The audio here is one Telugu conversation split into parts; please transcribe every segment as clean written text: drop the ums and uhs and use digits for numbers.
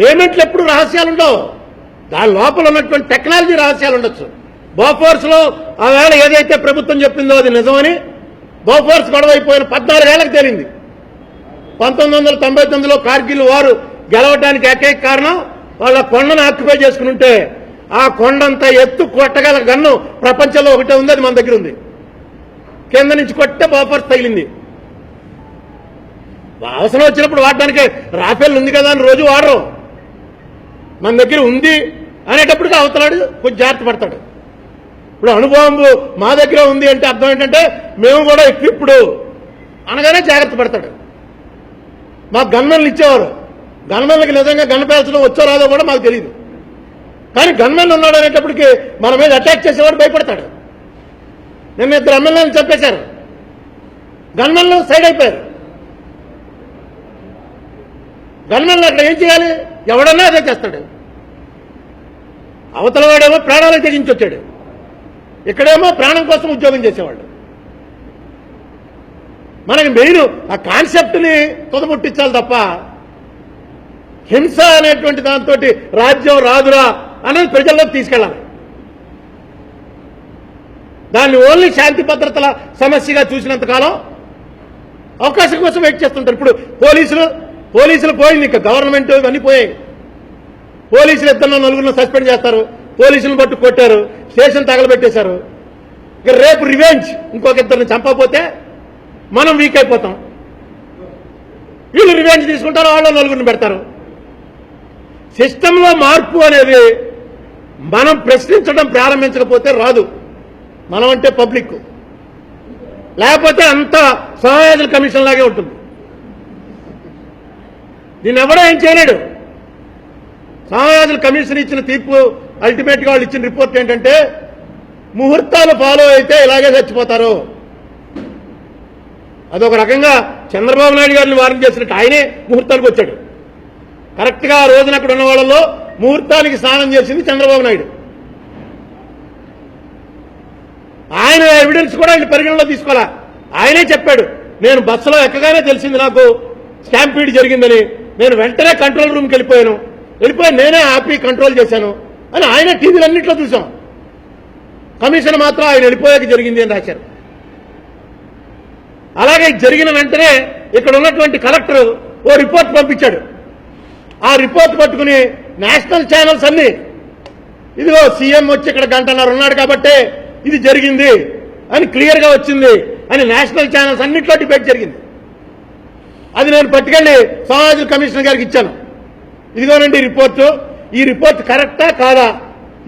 పేమెంట్లు ఎప్పుడు రహస్యాలు ఉండవు, దాని లోపల ఉన్నటువంటి టెక్నాలజీ రహస్యాలు ఉండొచ్చు. బోఫోర్స్లో ఆవేళ ఏదైతే ప్రభుత్వం చెప్పిందో అది నిజమని బోఫోర్స్ గొడవ అయిపోయిన 14 ఏళ్లకు తేలింది. 1999లో కార్గిల్ వారు గెలవడానికి ఏకైక కారణం వాళ్ళ కొండను ఆక్యుపై చేసుకుని ఉంటే ఆ కొండంత ఎత్తు కొట్టగల గన్ను ప్రపంచంలో ఒకటే ఉంది, అది మన దగ్గర ఉంది. కింద నుంచి కొట్టే బోఫోర్స్ తగిలింది. అవసరం వచ్చినప్పుడు వాడడానికి రాఫెల్ ఉంది కదా అని రోజు వాడరు. మన దగ్గర ఉంది అనేటప్పటికీ అవతలాడు కొంచెం జాగ్రత్త పడతాడు. ఇప్పుడు అణుబాంబు మా దగ్గర ఉంది అంటే అర్థం ఏంటంటే మేము కూడా ఇప్పుడు అనగానే జాగ్రత్త పడతాడు. మాకు గన్మెన్లు ఇచ్చేవారు, గన్మెన్లకి నిజంగా గన్ పేల్చడం వచ్చో రాదో కూడా మాకు తెలియదు. కానీ గన్మెన్ ఉన్నాడు అనేటప్పటికీ మన మీద అటాక్ చేసేవాడు భయపడతాడు. నిన్న 2 ఎమ్మెల్యేలను చంపేశారు, గన్మెన్లు సైడ్ అయిపోయారు. గన్మెన్లు అక్కడ ఏం చేయాలి? ఎవడన్నా అదే చేస్తాడు. అవతల వాడేమో ప్రాణాలకు తెగించి వచ్చాడు, ఇక్కడేమో ప్రాణం కోసం ఉద్యోగం చేసేవాడు. మనకి మెయిన్ ఆ కాన్సెప్ట్ని తుదముట్టించాలి తప్ప హింస అనేటువంటి దాంతో రాజ్యం రాదురా అనేది ప్రజల్లోకి తీసుకెళ్ళాలి. దాన్ని ఓన్లీ శాంతి భద్రతల సమస్యగా చూసినంతకాలం అవకాశం కోసం వెయిట్ చేస్తుంటారు. ఇప్పుడు పోలీసులు పోయింది, ఇంకా గవర్నమెంట్ ఇవన్నీ పోయాయి. పోలీసులు 2-4 సస్పెండ్ చేస్తారు, పోలీసులను బట్టి కొట్టారు, స్టేషన్ తగలబెట్టేశారు. ఇక రేపు రివెంజ్ ఇంకొక 2 చంపకపోతే మనం వీక్ అయిపోతాం. వీళ్ళు రివెంజ్ తీసుకుంటారు, వాళ్ళు 4 పెడతారు. సిస్టంలో మార్పు అనేది మనం ప్రశ్నించడం ప్రారంభించకపోతే రాదు. మనం అంటే పబ్లిక్, లేకపోతే అంత సమావేశ కమిషన్ లాగే ఉంటుంది. దీన్ని ఎవడో ఏం చేయలేడు. సమావేశ కమిషన్ ఇచ్చిన తీర్పు అల్టిమేట్గా వాళ్ళు ఇచ్చిన రిపోర్ట్ ఏంటంటే ముహూర్తాలు ఫాలో అయితే ఇలాగే చచ్చిపోతారు. అదొక రకంగా చంద్రబాబు నాయుడు గారిని వార్నింగ్ చేసినట్టు ఆయనే ముహూర్తానికి వచ్చాడు. కరెక్ట్గా ఆ రోజున అక్కడ ఉన్న వాళ్ళలో ముహూర్తానికి స్నానం చేసింది చంద్రబాబు నాయుడు. ఆయన ఎవిడెన్స్ కూడా ఆయన పరిగణలో తీసుకోవాలా. ఆయనే చెప్పాడు, నేను బస్సులో ఎక్కగానే తెలిసింది నాకు స్టాంపీడ్ జరిగిందని, నేను వెంటనే కంట్రోల్ రూమ్కి వెళ్ళిపోయి నేనే ఆపి కంట్రోల్ చేశాను అని ఆయన టీవీలన్నింటిలో చూసాం. కమిషన్ మాత్రం ఆయన వెళ్ళిపోయాక జరిగింది అని రాశారు. అలాగే జరిగిన వెంటనే ఇక్కడ ఉన్నటువంటి కలెక్టర్ ఓ రిపోర్ట్ పంపించాడు. ఆ రిపోర్ట్ పట్టుకుని నేషనల్ ఛానల్స్ అన్ని ఇదిగో సీఎం వచ్చి ఇక్కడ 1.5 గంటలు ఉన్నాడు కాబట్టి ఇది జరిగింది అని క్లియర్గా వచ్చింది అని నేషనల్ ఛానల్స్ అన్నింటిలో డిబేట్ జరిగింది. అది నేను పట్టుకెళ్ళి సమాజ కమిషనర్ గారికి ఇచ్చాను. ఇదిగోనండి రిపోర్టు, ఈ రిపోర్ట్ కరెక్టా కాదా,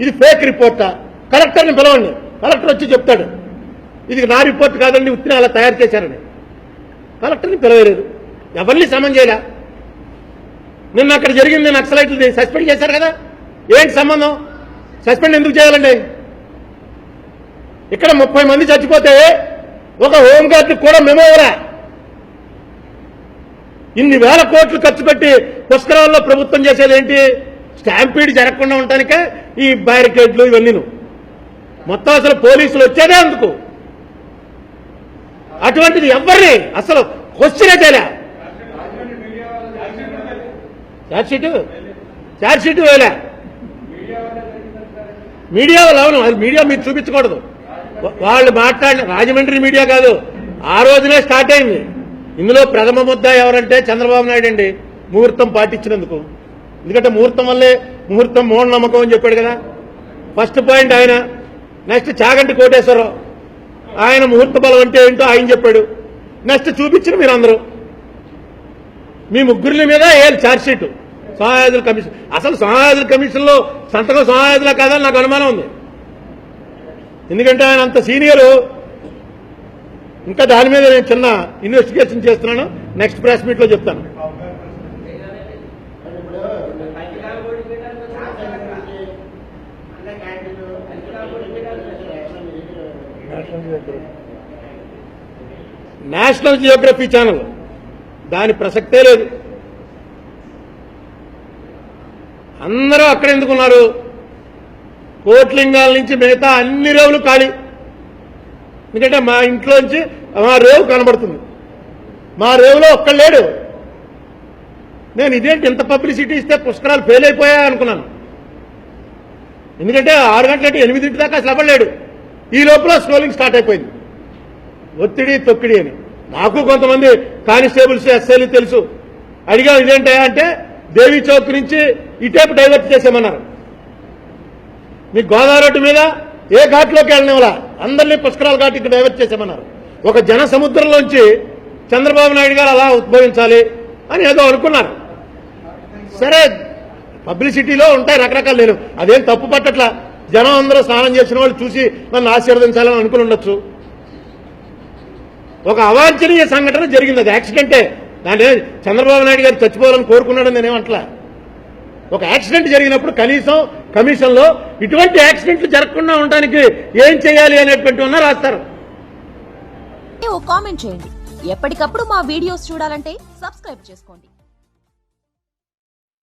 ఇది ఫేక్ రిపోర్టా, కలెక్టర్ని పిలవండి. కలెక్టర్ వచ్చి చెప్తాడు ఇది నా రిపోర్ట్ కాదండి, ఉత్తిని అలా తయారు చేశారని. కలెక్టర్ని పిలవలేదు, ఎవరిని సమన్ చేయలే. నిన్న అక్కడ జరిగింది నక్సలైట్లు సస్పెండ్ చేశారు కదా, ఏంటి సంబంధం? సస్పెండ్ ఎందుకు చేయాలండి? ఇక్కడ 30 మంది చచ్చిపోతే ఒక హోంగార్డు కూడా మెమో ఇవ్వరా? ఇన్ని వేల కోట్లు ఖర్చు పెట్టి పుష్కరాల్లో ప్రభుత్వం చేసేది ఏంటి? స్టాంపీడ్ జరగకుండా ఉండటానికే ఈ బ్యారికేడ్లు ఇవన్నీ. మొత్తం అసలు పోలీసులు వచ్చేదే అందుకు. అటువంటిది ఎవరిని అసలు క్వశ్చనే చేయలే. ఛార్జ్షీట్ వేయలే. మీడియా వాళ్ళు అవును, అది మీడియా మీరు చూపించకూడదు. వాళ్ళు మాట్లాడిన రాజమండ్రి మీడియా కాదు, ఆ రోజునే స్టార్ట్ అయింది. ఇందులో ప్రథమ ముద్ద ఎవరంటే చంద్రబాబు నాయుడు అండి, ముహూర్తం పాటించినందుకు. ఎందుకంటే ముహూర్తం వల్లే ముహూర్తం మూఢనమ్మకం అని చెప్పాడు కదా, ఫస్ట్ పాయింట్ ఆయన. నెక్స్ట్ చాగంటి కోటేశ్వరరావు, ఆయన ముహూర్త బలం అంటే ఏంటో ఆయన చెప్పాడు. నెక్స్ట్ చూపించిన మీరందరూ, మీ ముగ్గురి మీద ఛార్జ్షీట్ సమావేశ కమిషన్. అసలు సమావేశ కమిషన్లో సంతకం సమావేశంలో కాదని నాకు అనుమానం ఉంది. ఎందుకంటే ఆయన అంత సీనియరు. ఇంకా దాని మీద నేను చిన్న ఇన్వెస్టిగేషన్ చేస్తున్నాను, నెక్స్ట్ ప్రెస్ మీట్లో చెప్తాను. నేషనల్ జియోగ్రఫీ ఛానల్ దాని ప్రసక్తే లేదు. అందరూ అక్కడ ఎందుకున్నారు? కోట్లింగాల నుంచి మిగతా అన్ని రేవులు ఖాళీ. ఎందుకంటే మా ఇంట్లోంచి మా రేవు కనబడుతుంది, మా రేవులో ఒక్కడు లేడు. నేను ఇదేంటి ఇంత పబ్లిసిటీ ఇస్తే పుష్కరాలు ఫెయిల్ అయిపోయా అనుకున్నాను. ఎందుకంటే 6 గంటలంటే 8 దాకా అసలు అవ్వలేడు. ఈ లోపల స్క్రోలింగ్ స్టార్ట్ అయిపోయింది. ఒత్తిడి తొక్కిడి అని. నాకు కొంతమంది కానిస్టేబుల్స్ ఎస్ఐలు తెలుసు. అడిగా ఇదేంటే అంటే దేవీ చౌక్ నుంచి ఇటేపు డైవర్ట్ చేసేమన్నారు. మీ గోదావరి రోడ్డు మీద ఏ ఘాట్లోకి వెళ్ళనివ్వాలా, అందరినీ పుష్కరాల ఘాట్ ఇక్కడ డైవర్ట్ చేసేమన్నారు. ఒక జన సముద్రంలోంచి చంద్రబాబు నాయుడు గారు అలా ఉద్భవించాలి అని ఏదో అనుకున్నారు. సరే, పబ్లిసిటీలో ఉంటాయి రకరకాలు. నేను అదేం తప్పు పట్టట్లా. జనం అందరూ స్నానం చేసిన వాళ్ళు చూసి నన్ను ఆశీర్వదించాలని అనుకుని ఉండొచ్చు. ఒక అవాంఛనీయ సంఘటన జరిగింది, అది యాక్సిడెంటే. దాని చంద్రబాబు నాయుడు గారు చచ్చిపోవాలని కోరుకున్నాడని నేనేమంటలా. ఒక యాక్సిడెంట్ జరిగినప్పుడు కనీసం కమిషన్లో ఇటువంటి యాక్సిడెంట్లు జరగకుండా ఉండడానికి ఏం చేయాలి అనేటువంటి రాస్తారు. కామెంట్ చేయండి. ఎప్పటికప్పుడు మా వీడియోస్ చూడాలంటే సబ్స్క్రైబ్ చేసుకోండి.